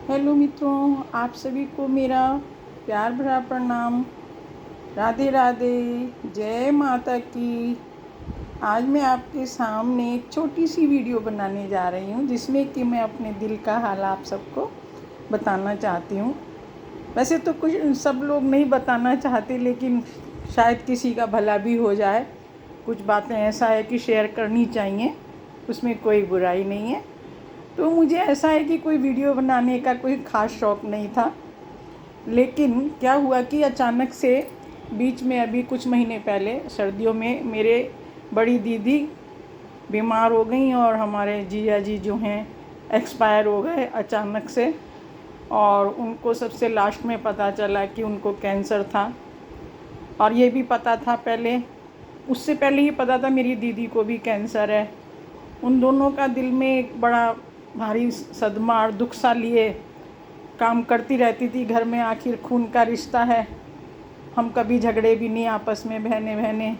Hello मित्रों, आप सभी को मेरा प्यार भरा प्रणाम। राधे राधे, जय माता की। आज मैं आपके सामने एक छोटी सी वीडियो बनाने जा रही हूँ जिसमें कि मैं अपने दिल का हाल आप सबको बताना चाहती हूँ। वैसे तो कुछ सब लोग नहीं बताना चाहते, लेकिन शायद किसी का भला भी हो जाए। कुछ बातें ऐसा है कि शेयर करनी चाहिए, उसमें कोई बुराई नहीं है। तो मुझे ऐसा है कि कोई वीडियो बनाने का कोई ख़ास शौक़ नहीं था, लेकिन क्या हुआ कि अचानक से बीच में अभी कुछ महीने पहले सर्दियों में मेरे बड़ी दीदी बीमार हो गई और हमारे जीजा जी जो हैं एक्सपायर हो गए अचानक से। और उनको सबसे लास्ट में पता चला कि उनको कैंसर था, और ये भी पता था पहले, उससे पहले ही पता था मेरी दीदी को भी कैंसर है। उन दोनों का दिल में एक बड़ा भारी सदमा और दुख सा लिए काम करती रहती थी घर में। आखिर खून का रिश्ता है, हम कभी झगड़े भी नहीं आपस में, बहने बहने।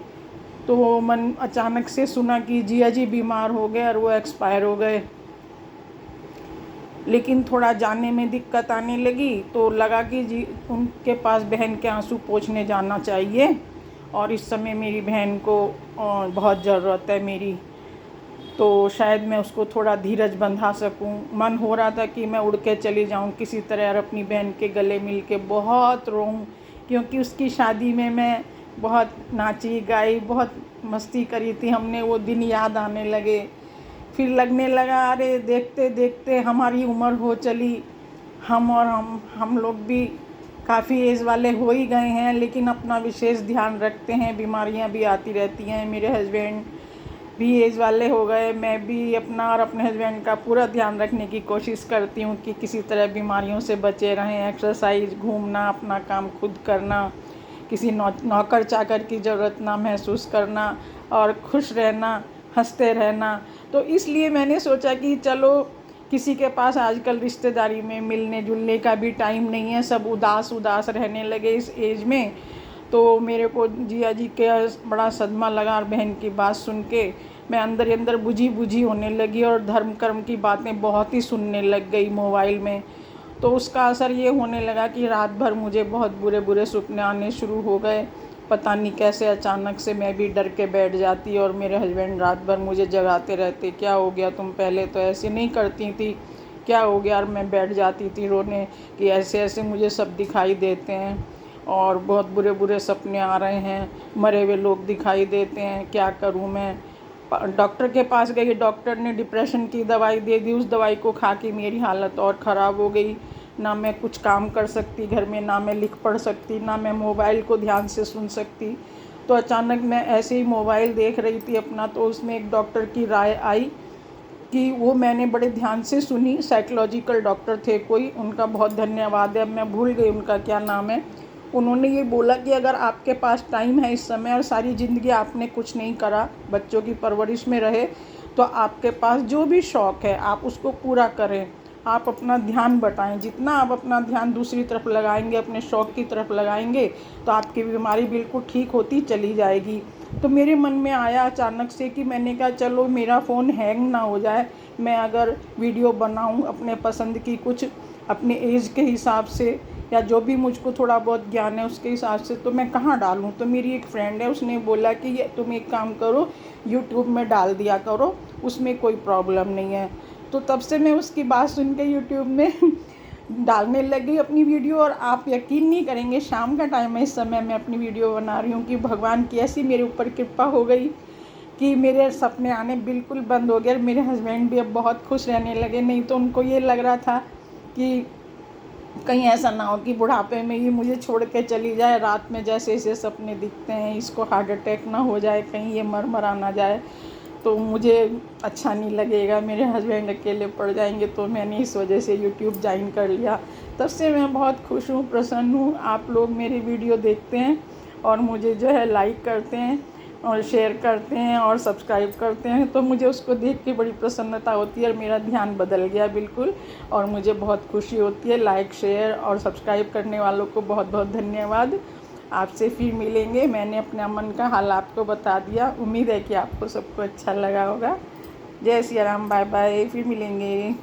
तो मन अचानक से सुना कि जिया जी बीमार हो गए और वो एक्सपायर हो गए। लेकिन थोड़ा जाने में दिक्कत आने लगी, तो लगा कि जी उनके पास बहन के आंसू पोंछने जाना चाहिए, और इस समय मेरी बहन को बहुत ज़रूरत है मेरी, तो शायद मैं उसको थोड़ा धीरज बंधा सकूं। मन हो रहा था कि मैं उड़ के चली जाऊं किसी तरह और अपनी बहन के गले मिल के बहुत रोऊं, क्योंकि उसकी शादी में मैं बहुत नाची गाई, बहुत मस्ती करी थी हमने। वो दिन याद आने लगे, फिर लगने लगा अरे देखते देखते हमारी उम्र हो चली। हम लोग भी काफ़ी एज वाले हो ही गए हैं, लेकिन अपना विशेष ध्यान रखते हैं। बीमारियां भी आती रहती हैं। मेरे हस्बैंड भी एज वाले हो गए, मैं भी अपना और अपने हस्बैंड का पूरा ध्यान रखने की कोशिश करती हूँ कि किसी तरह बीमारियों से बचे रहें। एक्सरसाइज, घूमना, अपना काम खुद करना, किसी नौकर चाकर की ज़रूरत ना महसूस करना, और खुश रहना, हंसते रहना। तो इसलिए मैंने सोचा कि चलो, किसी के पास आजकल रिश्तेदारी में मिलने जुलने का भी टाइम नहीं है, सब उदास उदास रहने लगे इस एज में। तो मेरे को जिया जी के बड़ा सदमा लगा, और बहन की बात सुन के मैं अंदर ही अंदर बुझी बुझी होने लगी, और धर्म कर्म की बातें बहुत ही सुनने लग गई मोबाइल में। तो उसका असर ये होने लगा कि रात भर मुझे बहुत बुरे बुरे सपने आने शुरू हो गए। पता नहीं कैसे अचानक से मैं भी डर के बैठ जाती, और मेरे हस्बैंड रात भर मुझे जगाते रहते, क्या हो गया, तुम पहले तो ऐसे नहीं करती थी, क्या हो गया। और मैं बैठ जाती थी रोने कि ऐसे ऐसे मुझे सब दिखाई देते हैं, और बहुत बुरे बुरे सपने आ रहे हैं, मरे हुए लोग दिखाई देते हैं, क्या करूं मैं। डॉक्टर के पास गई, डॉक्टर ने डिप्रेशन की दवाई दे दी। उस दवाई को खा के मेरी हालत और ख़राब हो गई। ना मैं कुछ काम कर सकती घर में, ना मैं लिख पढ़ सकती, ना मैं मोबाइल को ध्यान से सुन सकती। तो अचानक मैं ऐसे ही मोबाइल देख रही थी अपना, तो उसमें एक डॉक्टर की राय आई कि वो मैंने बड़े ध्यान से सुनी। साइकोलॉजिकल डॉक्टर थे कोई, उनका बहुत धन्यवाद है, अब मैं भूल गई उनका क्या नाम है। उन्होंने ये बोला कि अगर आपके पास टाइम है इस समय, और सारी ज़िंदगी आपने कुछ नहीं करा, बच्चों की परवरिश में रहे, तो आपके पास जो भी शौक़ है आप उसको पूरा करें। आप अपना ध्यान बटाएं, जितना आप अपना ध्यान दूसरी तरफ लगाएंगे, अपने शौक़ की तरफ लगाएंगे, तो आपकी बीमारी बिल्कुल ठीक होती चली जाएगी। तो मेरे मन में आया अचानक से कि मैंने कहा चलो मेरा फ़ोन हैंग ना हो जाए, मैं अगर वीडियो बनाऊं अपने पसंद की, कुछ अपने एज के हिसाब से, या जो भी मुझको थोड़ा बहुत ज्ञान है उसके हिसाब से, तो मैं कहाँ डालूं। तो मेरी एक फ्रेंड है, उसने बोला कि ये तुम एक काम करो, यूट्यूब में डाल दिया करो, उसमें कोई प्रॉब्लम नहीं है। तो तब से मैं उसकी बात सुन के यूट्यूब में डालने लगी अपनी वीडियो। और आप यकीन नहीं करेंगे, शाम का टाइम है, इस समय मैं अपनी वीडियो बना रही हूँ, कि भगवान की ऐसी मेरे ऊपर कृपा हो गई कि मेरे सपने आने बिल्कुल बंद हो गए। मेरे हस्बैंड भी अब बहुत खुश रहने लगे। नहीं तो उनको ये लग रहा था कि कहीं ऐसा ना हो कि बुढ़ापे में ही मुझे छोड़ के चली जाए। रात में जैसे ऐसे सपने दिखते हैं, इसको हार्ट अटैक ना हो जाए, कहीं ये मर ना जाए, तो मुझे अच्छा नहीं लगेगा, मेरे हस्बैंड अकेले पड़ जाएंगे। तो मैंने इस वजह से यूट्यूब ज्वाइन कर लिया। तब से मैं बहुत खुश हूँ, प्रसन्न हूँ। आप लोग मेरी वीडियो देखते हैं और मुझे जो है लाइक करते हैं और शेयर करते हैं और सब्सक्राइब करते हैं, तो मुझे उसको देख के बड़ी प्रसन्नता होती है, और मेरा ध्यान बदल गया बिल्कुल, और मुझे बहुत खुशी होती है। लाइक, शेयर और सब्सक्राइब करने वालों को बहुत बहुत धन्यवाद। आपसे फिर मिलेंगे। मैंने अपना मन का हाल आपको बता दिया, उम्मीद है कि आपको सबको अच्छा लगा होगा। जय सिया राम, बाय बाय, फिर मिलेंगे।